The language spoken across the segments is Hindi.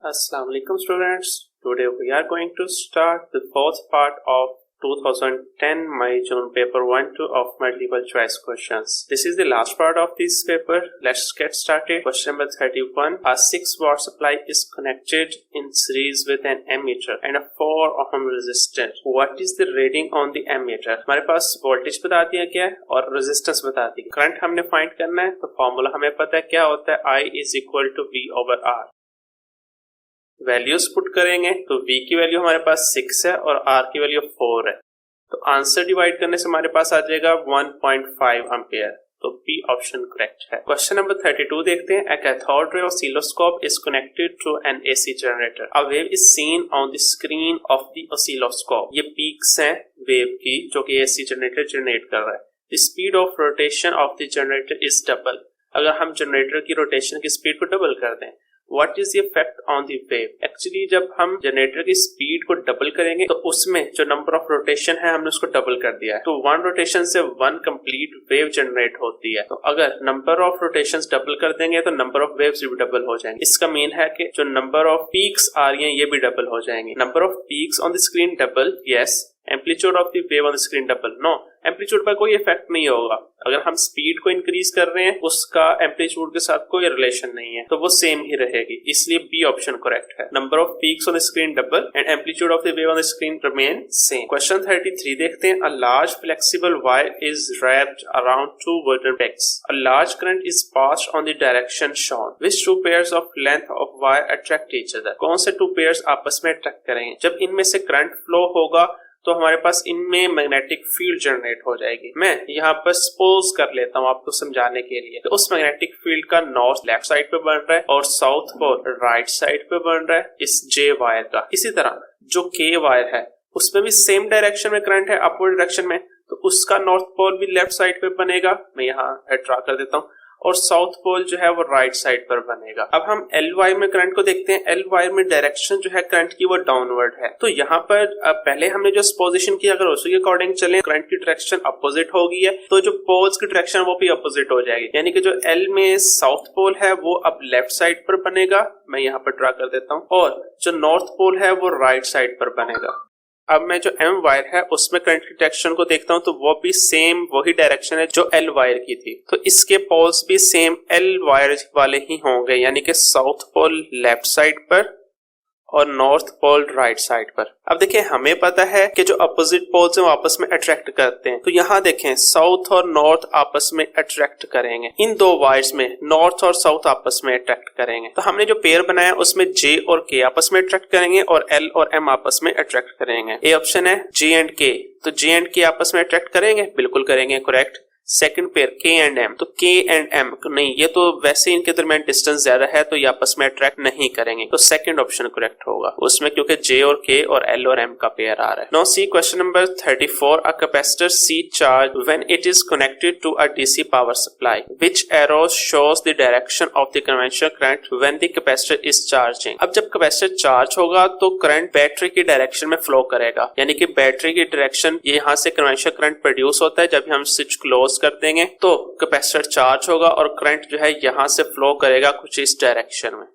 Assalamu alaikum students. Today we are going to start the fourth part of 2010 May-June paper 1-2 of multiple choice questions. This is the last part of this paper. Let's get started. Question number 31. A 6 watt supply is connected in series with an ammeter and a 4 ohm resistor. What is the reading on the ammeter? हमारे पास वोल्टेज बता दिया गया है और रेजिस्टेंस बता दी। करंट हमने फाइंड करना है तो फॉर्मूला हमें पता है क्या होता है, I is equal to V/R। Values put करेंगे तो V की वैल्यू हमारे पास 6 है और R की वैल्यू 4 है, तो आंसर डिवाइड करने से हमारे पास आ जाएगा 1.5 एम्पियर, तो B ऑप्शन करेक्ट है। क्वेश्चन नंबर 32 देखते हैं। A cathode ray oscilloscope is connected to an AC generator. A wave is seen on the screen of the oscilloscope. ये पीक्स हैं वेव की जो कि AC जनरेटर जनरेट कर रहा है। The speed of rotation of the generator is double. अगर हम जनरेटर की रोटेशन की स्पीड को डबल कर दें, What is the effect on the wave? Actually जब हम जनरेटर की स्पीड को डबल करेंगे तो उसमें जो नंबर ऑफ रोटेशन है हमने उसको डबल कर दिया है, तो 1 रोटेशन से 1 कंप्लीट वेव जनरेट होती है। तो अगर नंबर ऑफ रोटेशंस डबल कर देंगे तो नंबर ऑफ वेव्स भी डबल हो जाएंगे। इसका मीन है कि जो नंबर ऑफ पीक्स आ रही हैं ये भी डबल हो जाएंगी। Number of peaks on the screen double, yes. Amplitude of the wave on the screen double, no. Amplitude पर कोई इफेक्ट नहीं होगा। अगर हम स्पीड को इंक्रीज कर रहे हैं उसका एम्पलीट्यूड के साथ कोई रिलेशन नहीं है, तो वो सेम ही रहेगी, इसलिए बी ऑप्शन करेक्ट है। Number of peaks on the screen double and amplitude of the wave on the screen remain same. Question 33 देखते हैं। A large flexible wire is wrapped around 2 wooden pegs. A large current is passed on the direction shown. Which 2 pairs of length of wire attract each other? कौन से 2 pairs आपस में अट्रैक्ट करेंगे? जब इनमें से करंट फ्लो होगा तो हमारे पास इनमें मैग्नेटिक फील्ड जनरेट हो जाएगी। मैं यहाँ पर सपोज कर लेता हूँ आपको समझाने के लिए, तो उस मैग्नेटिक फील्ड का नॉर्थ लेफ्ट साइड पे बन रहा है और साउथ पोल राइट साइड पे बन रहा है इस जे वायर का। इसी तरह जो के वायर है उसमें भी सेम डायरेक्शन में करंट है, अपवर्ड डायरेक्शन में, तो उसका नॉर्थ पोल भी लेफ्ट साइड पे बनेगा। मैं यहाँ ड्रा कर देता हूँ, और साउथ पोल जो है वो राइट साइड पर बनेगा। अब हम एल वायर में करंट को देखते हैं। एल वायर में डायरेक्शन जो है करंट की वो डाउनवर्ड है, तो यहाँ पर पहले हमने जो सपोजिशन की अगर उसी के अकॉर्डिंग चले, करंट की डायरेक्शन अपोजिट होगी है, तो जो पोल्स की डायरेक्शन वो भी अपोजिट हो जाएगी, यानी कि जो एल में साउथ पोल है वो अब लेफ्ट साइड पर बनेगा। मैं यहाँ पर ड्रा कर देता हूँ, और जो नॉर्थ पोल है वो राइट साइड पर बनेगा। अब मैं जो एम वायर है उसमें करंट की डायरेक्शन को देखता हूं तो वो भी सेम वही डायरेक्शन है जो एल वायर की थी, तो इसके पोल्स भी सेम एल वायर वाले ही होंगे, यानी कि साउथ पोल लेफ्ट साइड पर और नॉर्थ पोल राइट साइड पर। अब देखें, हमें पता है कि जो अपोजिट पोल्स हैं वो आपस में अट्रैक्ट करते हैं, तो यहाँ देखें साउथ और नॉर्थ आपस में अट्रैक्ट करेंगे। इन 2 वायर्स में नॉर्थ और साउथ आपस में अट्रैक्ट करेंगे, तो हमने जो पेयर बनाया उसमें जे और के आपस में अट्रैक्ट करेंगे और एल और एम आपस में अट्रैक्ट करेंगे। ए ऑप्शन है जे एंड के, तो जे एंड के आपस में अट्रैक्ट करेंगे, बिल्कुल करेंगे, करेक्ट। सेकंड पेयर के एंड एम, तो के एंड एम नहीं, ये तो वैसे इनके दरमियान डिस्टेंस ज्यादा है तो ये आपस में अट्रैक्ट नहीं करेंगे, तो सेकंड ऑप्शन करेक्ट होगा उसमें, क्योंकि जे और के और एल और एम का पेयर आ रहा है। Now C question number 34। A capacitor C charge when it is connected to a DC power supply, which arrow shows the direction of the conventional current when the capacitor is charging. अब जब कैपेसिटर चार्ज होगा तो करंट बैटरी की डायरेक्शन में फ्लो करेगा, यानी कि बैटरी की डायरेक्शन यहाँ से कन्वेंशनल करंट प्रोड्यूस होता है। जब हम स्विच क्लोज कर देंगे तो कैपेसिटर चार्ज होगा और करंट जो है यहां से फ्लो करेगा कुछ इस डायरेक्शन में,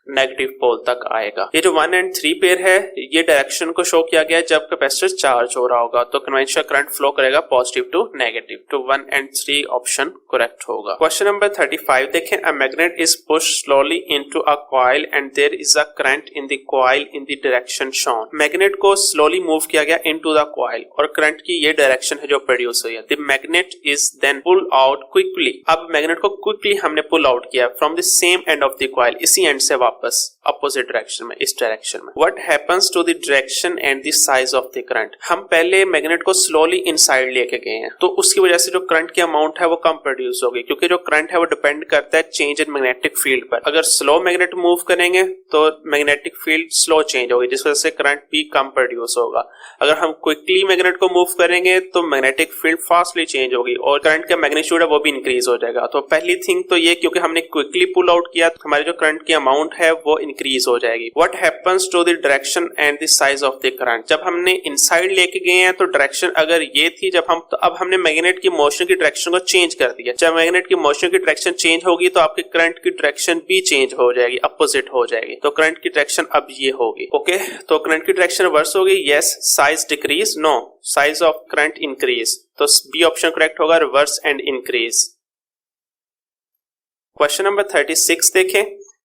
नेगेटिव पोल तक आएगा। ये जो 1 और 3 पेयर है ये डायरेक्शन को शो किया गया जब कैपेसिटर चार्ज हो रहा होगा, तो कन्वेंशनल करंट फ्लो करेगा पॉजिटिव टू नेगेटिव, तो 1 और 3 ऑप्शन करेक्ट होगा। क्वेश्चन नंबर 35 देखें। A magnet is push slowly into a coil and there is a current in the coil in the direction shown. Magnet को स्लोली मूव किया गया इनटू द कॉइल और करंट की ये डायरेक्शन है जो प्रोड्यूस हुई है। The magnet is then pull out quickly. अब मैग्नेट को क्विकली हमने पुल आउट किया from the same end of the coil, इसी एंड से वापस अपोजिट डायरेक्शन में, इस डायरेक्शन में। What happens to the direction and the size of the current. हम पहले मैग्नेट को स्लोली इनसाइड लेके गए हैं, तो उसकी वजह से जो करंट की अमाउंट है वो कम प्रोड्यूस होगी, क्योंकि जो करंट है वो डिपेंड करता है चेंज इन मैग्नेटिक फील्ड पर। अगर स्लो मैग्नेट मूव करेंगे तो मैग्नेटिक फील्ड स्लो चेंज होगी, जिस वजह से करंट भी कम प्रोड्यूस होगा। अगर हम क्विकली मैग्नेट को मूव करेंगे तो मैग्नेटिक फील्ड फास्टली चेंज होगी और करंट का मैग्नीट्यूड है वो भी इंक्रीज हो जाएगा। तो पहली थिंग तो ये, क्योंकि हमने क्विकली पुल आउट किया, हमारी जो करंट की अमाउंट है है वो इंक्रीज हो जाएगी। What happens to the direction and the size of the current, जब हमने इनसाइड लेके गए हैं तो डायरेक्शन अगर ये थी जब हम, तो अब हमने मैग्नेट की मोशन की डायरेक्शन को चेंज कर दिया। जब मैग्नेट की मोशन की डायरेक्शन चेंज होगी तो आपके करंट की डायरेक्शन भी चेंज हो जाएगी, अपोजिट हो जाएगी। तो करंट की डायरेक्शन अब ये होगी। ओके, तो करंट की डायरेक्शन रिवर्स होगी। Yes, size decrease, no, size of current increase. तो बी ऑप्शन करेक्ट होगा, reverse and increase. Question number 36 देखें।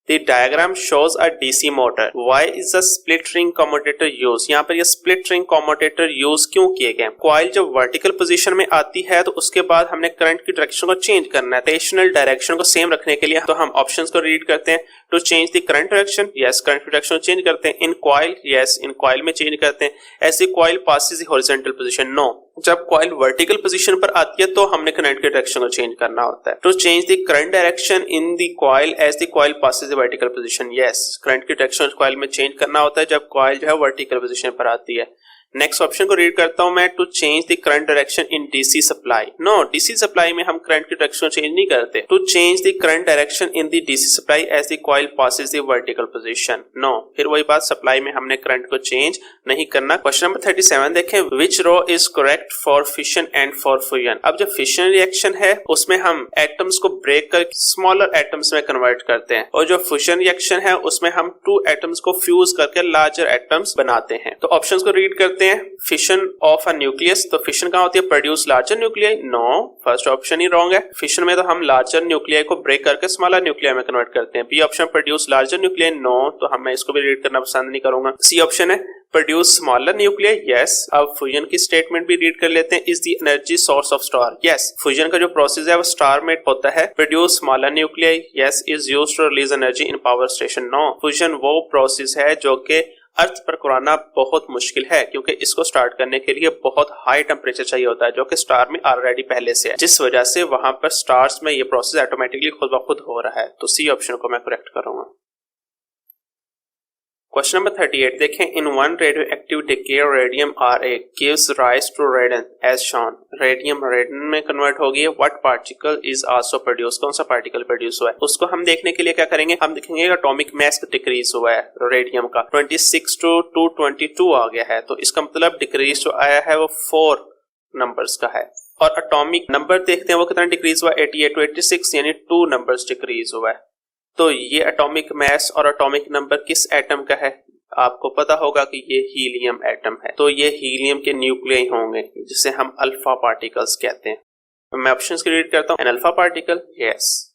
The diagram shows a DC motor. Why is the split ring commutator used? यहाँ पर ये split ring commutator use क्यों किए गए? कॉइल जब वर्टिकल पोजीशन में आती है तो उसके बाद हमने करंट की डायरेक्शन को चेंज करना है, रोटेशनल डायरेक्शन को सेम रखने के लिए। तो हम ऑप्शंस को रीड करते हैं। To change the current direction, yes, current की डायरेक्शन चेंज करते हैं। In coil, yes, in coil में चेंज करते हैं। ऐसी coil passes the horizontal position, no, जब कॉइल वर्टिकल पोजीशन पर आती है तो हमने करंट की डायरेक्शन को चेंज करना होता है। To change the current direction in the coil as the coil passes the vertical position, yes, current की डायरेक्शन कॉइल में चेंज करना होता है जब कॉइल जो है वर्टिकल पोजीशन पर आती है। नेक्स्ट ऑप्शन को रीड करता हूं मैं। To change the current direction in DC supply, no, DC supply में हम करंट की डायरेक्शन चेंज नहीं करते। To change the current direction in the DC supply as the coil passes the vertical position, no, फिर वही बात, सप्लाई में हमने करंट को चेंज नहीं करना। क्वेश्चन नंबर 37 देखें। Which row is correct for fission and for fusion? अब जब फिशन रिएक्शन है उसमें हम एटम्स को ब्रेक कर स्मॉलर एटम्स में कन्वर्ट करते हैं, और जो फ्यूजन रिएक्शन है उसमें हम टू एटम्स को फ्यूज करके लार्जर एटम्स बनाते हैं। तो ऑप्शंस को रीड करते हैं। फिशन ऑफ अ न्यूक्लियस, तो फिशन कहां होती है? Produce larger nuclei, no, first option ही रॉन्ग है। फिशन में तो हम लार्जर न्यूक्लियाई को ब्रेक करके स्मॉलर न्यूक्लियाई में कन्वर्ट करते हैं। B option produce larger nuclei, no, तो हम मैं इसको भी रीड करना पसंद नहीं करूंगा। सी ऑप्शन है प्रोड्यूस स्मॉलर न्यूक्लियाई, यस। अब फ्यूजन की स्टेटमेंट भी रीड कर लेते हैं। Is the energy source of star, yes, fusion का जो प्रोसेस है वो स्टार में होता है। Produce smaller nuclei, yes. Is used to release energy in power station, no, fusion वो प्रोसेस है जो कि अर्थ पर कराना बहुत मुश्किल है, क्योंकि इसको स्टार्ट करने के लिए बहुत हाई टेम्परेचर चाहिए होता है जो कि स्टार में ऑलरेडी पहले से है, जिस वजह से वहां पर स्टार्स में ये प्रोसेस ऑटोमेटिकली खुद ब खुद हो रहा है। तो सी ऑप्शन को मैं करेक्ट करूंगा। क्वेश्चन नंबर 38 देखें। In one radio active decay radium Ra gives rise to radon as shown. Radium रेडन में कन्वर्ट हो गई। What particle is also produce, कौन सा पार्टिकल प्रोड्यूस हुआ है उसको हम देखने के लिए क्या करेंगे, हम देखेंगे एटॉमिक मास डिक्रीज हुआ है रेडियम का 26 to 222 आ गया है। तो इसका मतलब डिक्रीज जो आया है वो 4 नंबर्स का है। और एटॉमिक नंबर देखते हैं वो कितना डिक्रीज हुआ, 88 to 86, यानी 2 नंबर्स डिक्रीज हुआ है। तो ये एटॉमिक मास और एटॉमिक नंबर किस एटम का है? आपको पता होगा कि ये हीलियम एटम है। तो ये हीलियम के न्यूक्लियाई होंगे जिसे हम अल्फा पार्टिकल्स कहते हैं। मैं ऑप्शंस की रीड करता हूं। An alpha particle, yes.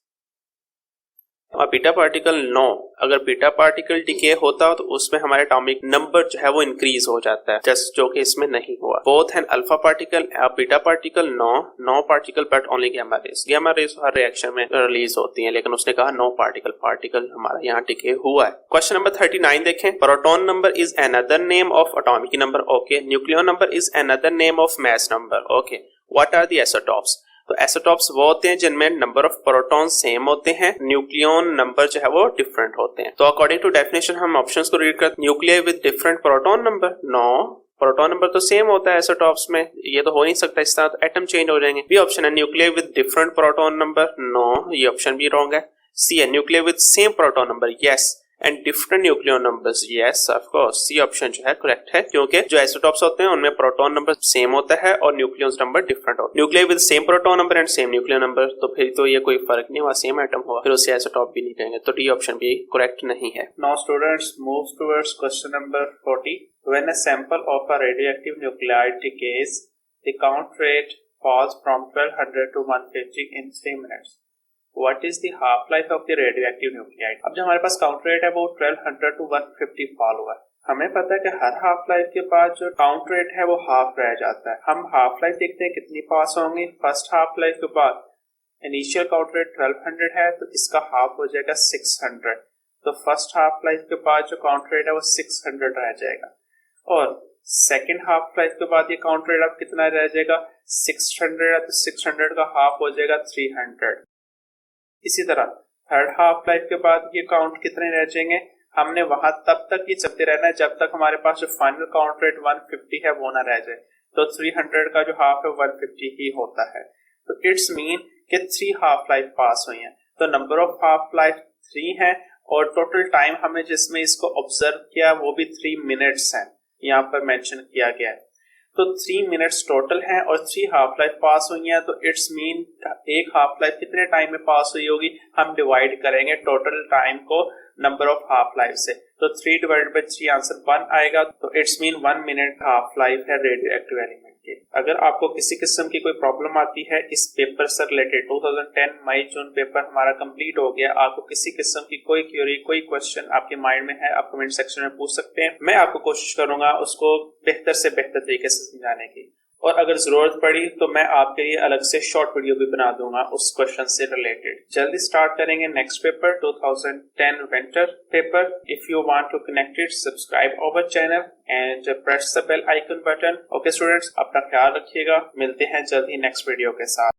और बीटा पार्टिकल, नो। अगर बीटा पार्टिकल डिके होता तो उसमें हमारे एटॉमिक नंबर जो है वो इंक्रीज हो जाता है, जस्ट जो कि इसमें नहीं हुआ। Both an alpha particle, beta particle, no, no particle but only gamma rays. Gamma rays हर रिएक्शन में रिलीज होती है, लेकिन उसने कहा नो पार्टिकल, पार्टिकल हमारा यहाँ डिके हुआ है। क्वेश्चन नंबर 39 देखें। Proton number is another name of atomic number, okay. Nucleon number is another name of mass number, okay. What are the isotopes? तो आइसोटॉप्स वो होते हैं जिनमें नंबर ऑफ प्रोटॉन सेम होते हैं, न्यूक्लियन नंबर जो है वो डिफरेंट होते हैं। तो अकॉर्डिंग टू डेफिनेशन हम ऑप्शंस को रीड करते हैं। Nuclear with different proton number, no, proton number तो सेम होता है आइसोटॉप्स में, ये तो हो नहीं सकता, इस तरह तो एटम चेंज हो जाएंगे। बी ऑप्शन है nuclear with different proton number, no, ये ऑप्शन भी रॉन्ग है। सी है nuclear with same proton number, yes, and different nucleon numbers, yes, of course, C option जो है करेक्ट है, क्योंकि जो आइसोटॉप्स होते हैं उनमें प्रोटॉन नंबर सेम होता है और न्यूक्लियन नंबर डिफरेंट होता है। Nuclear with same proton number and same nucleon number, तो फिर तो ये कोई फर्क नहीं हुआ, सेम एटम हुआ, फिर उसे आइसोटॉप भी नहीं कहेंगे। तो डी ऑप्शन भी करेक्ट नहीं है। Now students move towards question number 40। When a sample of a radioactive nuclide decays, the count rate falls from 1200 to 150 in 3 minutes. What is the half life of the radioactive nuclide? अब जो हमारे पास काउंट रेट है वो 1200 to 150 फॉल हुआ है। हमें पता है कि हर हाफ लाइफ के बाद जो काउंट रेट है वो हाफ रह जाता है। हम हाफ लाइफ देखते हैं कितनी पास होंगी। फर्स्ट हाफ लाइफ के बाद इनिशियल काउंट रेट 1200 है तो इसका हाफ हो जाएगा 600। तो फर्स्ट हाफ लाइफ के बाद जो काउंट रेट है वो 600 रह जाएगा, और सेकेंड हाफ लाइफ के बाद ये काउंट रेट अब कितना रह जाएगा, 600 है तो 600 का हाफ हो जाएगा 300। इसी तरह थर्ड हाफ लाइफ के बाद ये काउंट कितने रह जाएंगे, हमने वहां तब तक ये चलते रहना है जब तक हमारे पास जो फाइनल काउंट रेट 150 है वो ना रह जाए। तो 300 का जो हाफ है 150 ही होता है। तो इट्स मीन कि 3 हाफ लाइफ पास हुई है। तो नंबर ऑफ हाफ लाइफ 3 है और टोटल टाइम हमें जिसमें इसको ऑब्जर्व किया वो भी 3 मिनट्स है, यहाँ पर मेंशन किया गया है। तो 3 मिनट्स टोटल है और 3 हाफ लाइफ पास हुई है, तो इट्स मीन एक हाफ लाइफ कितने टाइम में पास हुई होगी, हम डिवाइड करेंगे टोटल टाइम को नंबर ऑफ हाफ लाइफ से, तो 3 डिवाइडेड बाय 3 आंसर 1 आएगा। तो it's mean 1 minute half life है रेडियो एक्टिव एलिमेंट की। अगर आपको किसी किस्म की कोई प्रॉब्लम आती है इस पेपर से रिलेटेड, 2010 मई जून पेपर हमारा कंप्लीट हो गया, आपको किसी किस्म की कोई क्वेरी कोई क्वेश्चन आपके माइंड में है, आप कमेंट सेक्शन में पूछ सकते हैं। मैं आपको कोशिश करूंगा उसको बेहतर से बेहतर तरीके से समझाने की, और अगर जरूरत पड़ी तो मैं आपके लिए अलग से शॉर्ट वीडियो भी बना दूंगा उस क्वेश्चन से रिलेटेड। जल्दी स्टार्ट करेंगे next paper 2010 winter paper. If you want to connect it, subscribe our channel and press the bell icon button. Okay students, अपना ख्याल रखिएगा, मिलते हैं जल्द ही नेक्स्ट वीडियो के साथ।